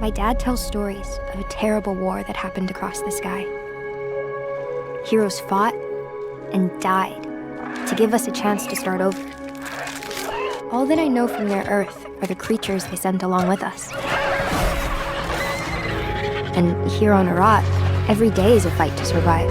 My dad tells stories of a terrible war that happened across the sky. Heroes fought and died to give us a chance to start over. All that I know from their Earth are the creatures they sent along with us. And here on Arat, every day is a fight to survive.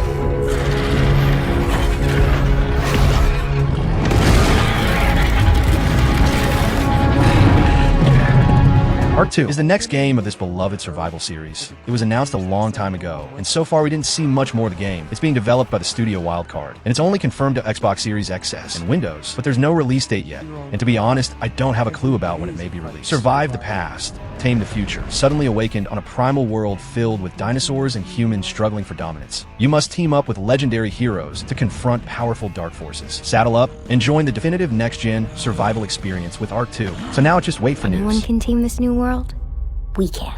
Ark 2 is the next game of this beloved survival series. It was announced a long time ago, and so far we didn't see much more of the game. It's being developed by the studio Wildcard, and it's only confirmed to Xbox Series XS and Windows, but there's no release date yet. And to be honest, I don't have a clue about when it may be released. Survive the past, tame the future, suddenly awakened on a primal world filled with dinosaurs and humans struggling for dominance. You must team up with legendary heroes to confront powerful dark forces. Saddle up and join the definitive next-gen survival experience with Ark 2. So now just wait for news. Anyone can tame this new world? We can.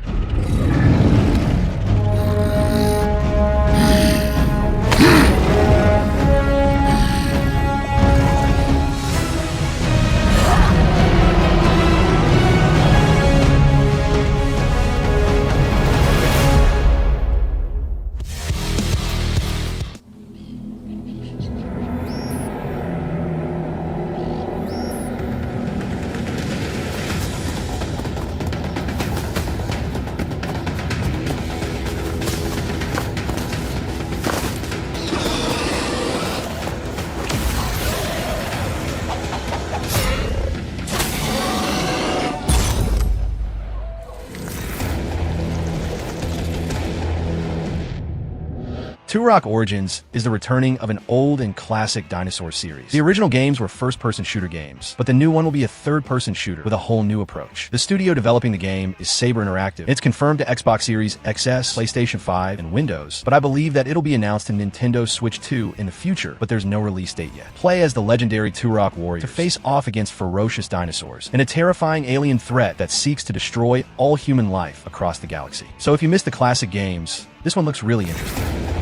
Turok Origins is the returning of an old and classic dinosaur series. The original games were first-person shooter games, but the new one will be a third-person shooter with a whole new approach. The studio developing the game is Saber Interactive. It's confirmed to Xbox Series XS, PlayStation 5, and Windows, but I believe that it'll be announced in Nintendo Switch 2 in the future, but there's no release date yet. Play as the legendary Turok warriors to face off against ferocious dinosaurs and a terrifying alien threat that seeks to destroy all human life across the galaxy. So if you missed the classic games, this one looks really interesting.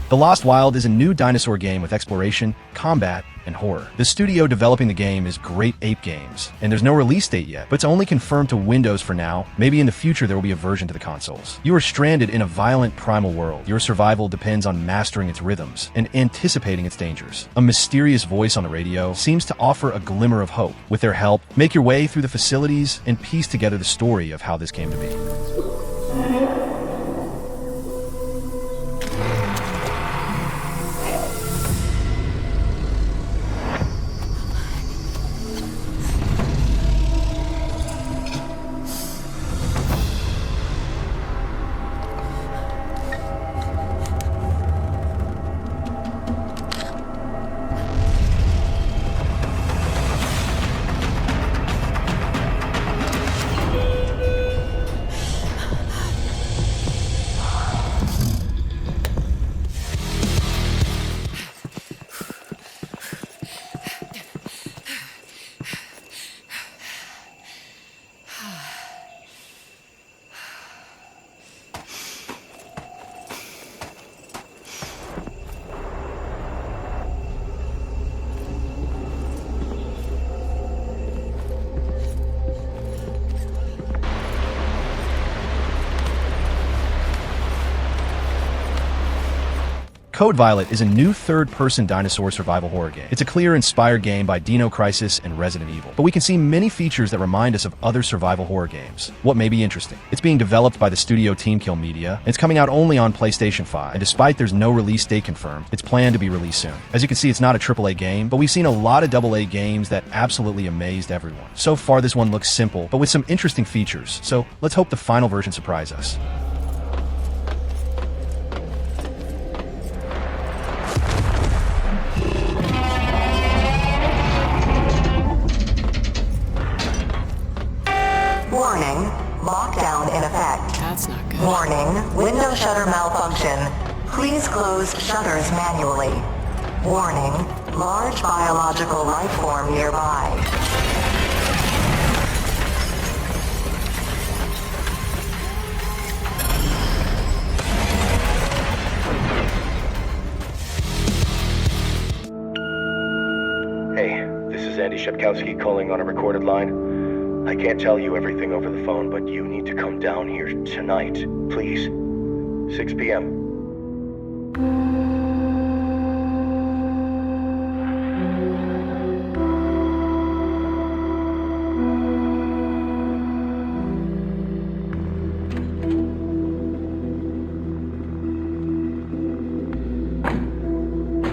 The Lost Wild is a new dinosaur game with exploration, combat, and horror. The studio developing the game is Great Ape Games, and there's no release date yet, but it's only confirmed to Windows for now. Maybe in the future there will be a version to the consoles. You are stranded in a violent primal world. Your survival depends on mastering its rhythms and anticipating its dangers. A mysterious voice on the radio seems to offer a glimmer of hope. With their help, make your way through the facilities and piece together the story of how this came to be. Code Violet is a new third-person dinosaur survival horror game. It's a clear, inspired game by Dino Crisis and Resident Evil, but we can see many features that remind us of other survival horror games. What may be interesting? It's being developed by the studio Team Kill Media, and it's coming out only on PlayStation 5, and despite there's no release date confirmed, it's planned to be released soon. As you can see, it's not a AAA game, but we've seen a lot of AA games that absolutely amazed everyone. So far, this one looks simple, but with some interesting features, so let's hope the final version surprises us. Warning, lockdown in effect. That's not good. Warning, window shutter malfunction. Please close shutters manually. Warning, large biological life form nearby. Hey, this is Andy Shepkowski calling on a recorded line. I can't tell you everything over the phone, but you need to come down here tonight, please. 6 p.m.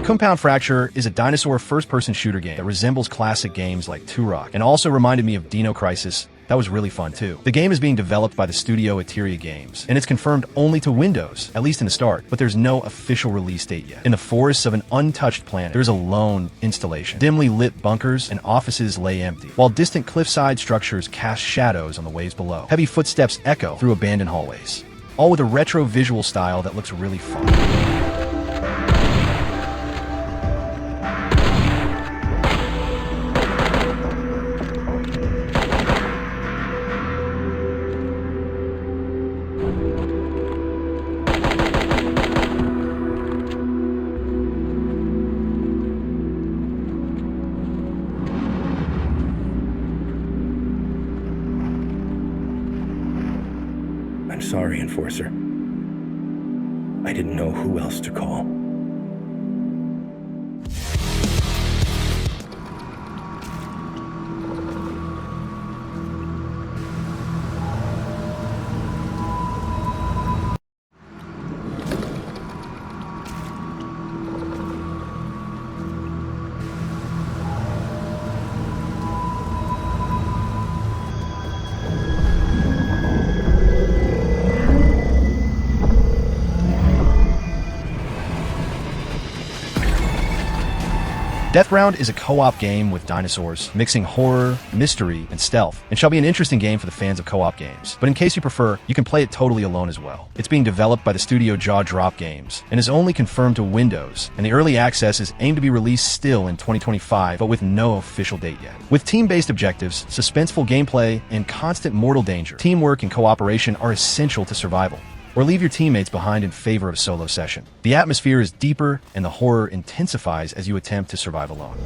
Compound Fracture is a dinosaur first-person shooter game that resembles classic games like Turok, and also reminded me of Dino Crisis. That was really fun too. The game is being developed by the studio Eteria Games, and it's confirmed only to Windows, at least in the start, but there's no official release date yet. In the forests of an untouched planet, there's a lone installation. Dimly lit bunkers and offices lay empty, while distant cliffside structures cast shadows on the waves below. Heavy footsteps echo through abandoned hallways, all with a retro visual style that looks really fun. I'm sorry, Enforcer. I didn't know who else to call. Deathbound is a co-op game with dinosaurs, mixing horror, mystery, and stealth, and shall be an interesting game for the fans of co-op games. But in case you prefer, you can play it totally alone as well. It's being developed by the studio Jaw Drop Games, and is only confirmed to Windows, and the early access is aimed to be released still in 2025, but with no official date yet. With team-based objectives, suspenseful gameplay, and constant mortal danger, teamwork and cooperation are essential to survival. Or leave your teammates behind in favor of a solo session. The atmosphere is deeper and the horror intensifies as you attempt to survive alone.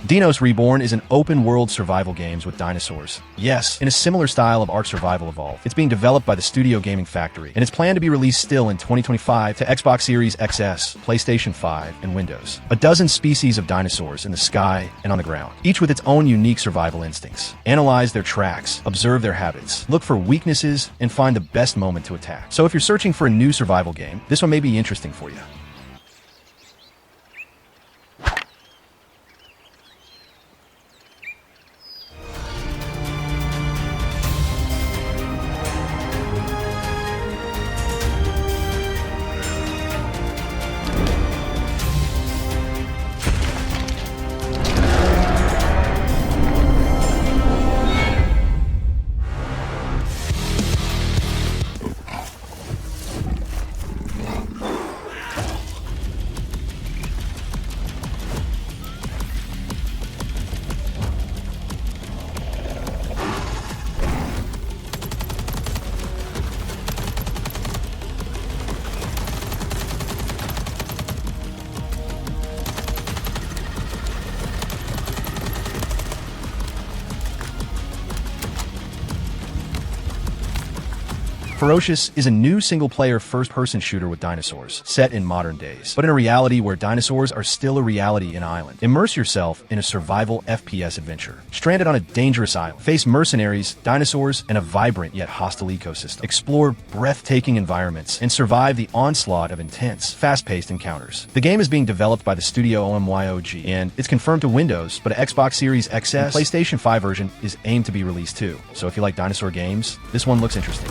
Dinos Reborn is an open-world survival games with dinosaurs. Yes, in a similar style of Ark Survival Evolved. It's being developed by the Studio Gaming Factory, and it's planned to be released still in 2025 to Xbox Series XS, PlayStation 5, and Windows. A dozen species of dinosaurs in the sky and on the ground, each with its own unique survival instincts. Analyze their tracks, observe their habits, look for weaknesses, and find the best moment to attack. So if you're searching for a new survival game, this one may be interesting for you. Ferocious is a new single-player first-person shooter with dinosaurs, set in modern days, but in a reality where dinosaurs are still a reality in Island. Immerse yourself in a survival FPS adventure. Stranded on a dangerous island, face mercenaries, dinosaurs, and a vibrant yet hostile ecosystem. Explore breathtaking environments and survive the onslaught of intense, fast-paced encounters. The game is being developed by the studio OMYOG, and it's confirmed to Windows, but an Xbox Series XS and PlayStation 5 version is aimed to be released too. So if you like dinosaur games, this one looks interesting.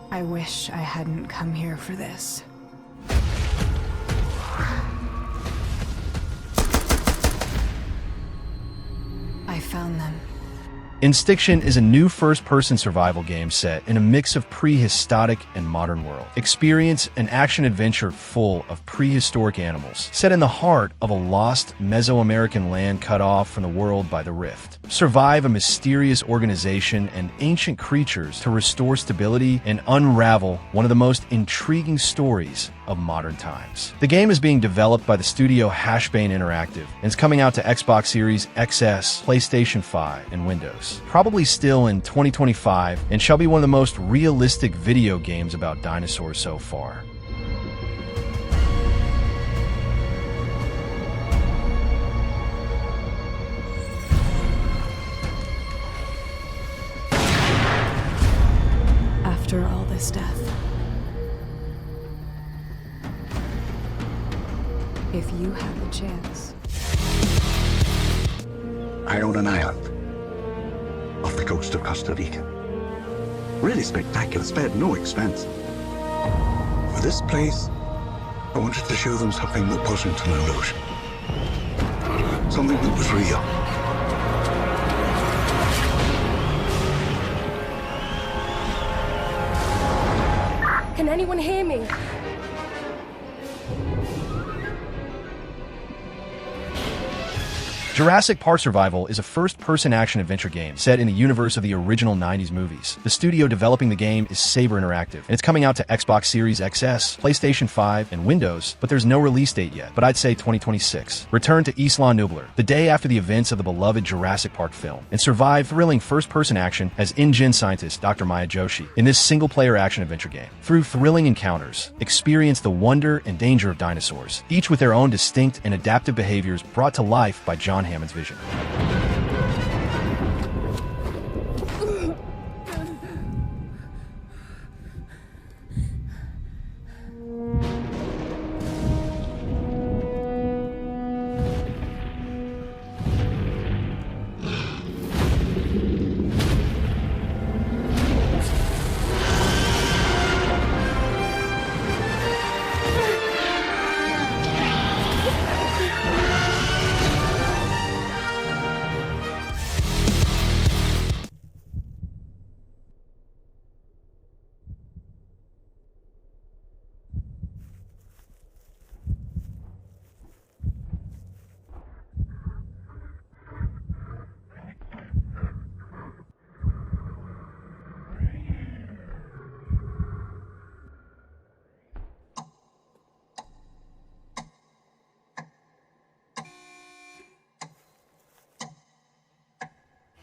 I wish I hadn't come here for this. I found them. Instiction is a new first-person survival game set in a mix of prehistoric and modern world. Experience an action-adventure full of prehistoric animals, set in the heart of a lost Mesoamerican land cut off from the world by the rift. Survive a mysterious organization and ancient creatures to restore stability and unravel one of the most intriguing stories of modern times. The game is being developed by the studio Hashbane Interactive and is coming out to Xbox Series XS, PlayStation 5, and Windows. Probably still in 2025, and shall be one of the most realistic video games about dinosaurs so far. After all this death, if you had the chance. I own an island off the coast of Costa Rica. Really spectacular, spared no expense. For this place, I wanted to show them something that wasn't an illusion. Something that was real. Can anyone hear me? Jurassic Park Survival is a first-person action-adventure game set in the universe of the original 90s movies. The studio developing the game is Saber Interactive, and it's coming out to Xbox Series XS, PlayStation 5, and Windows, but there's no release date yet, but I'd say 2026. Return to Isla Nublar, the day after the events of the beloved Jurassic Park film, and survive thrilling first-person action as InGen scientist Dr. Maya Joshi in this single-player action-adventure game. Through thrilling encounters, experience the wonder and danger of dinosaurs, each with their own distinct and adaptive behaviors brought to life by John Hammond's vision.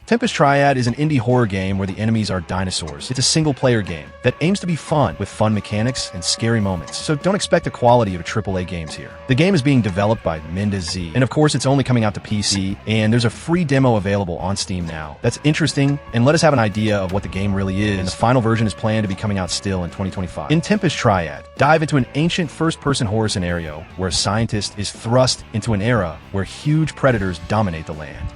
Tempest Triad is an indie horror game where the enemies are dinosaurs. It's a single-player game that aims to be fun, with fun mechanics and scary moments, so don't expect the quality of AAA games here. The game is being developed by Mendes Z, and of course it's only coming out to PC, and there's a free demo available on Steam now. That's interesting, and let us have an idea of what the game really is, and the final version is planned to be coming out still in 2025. In Tempest Triad, dive into an ancient first-person horror scenario where a scientist is thrust into an era where huge predators dominate the land.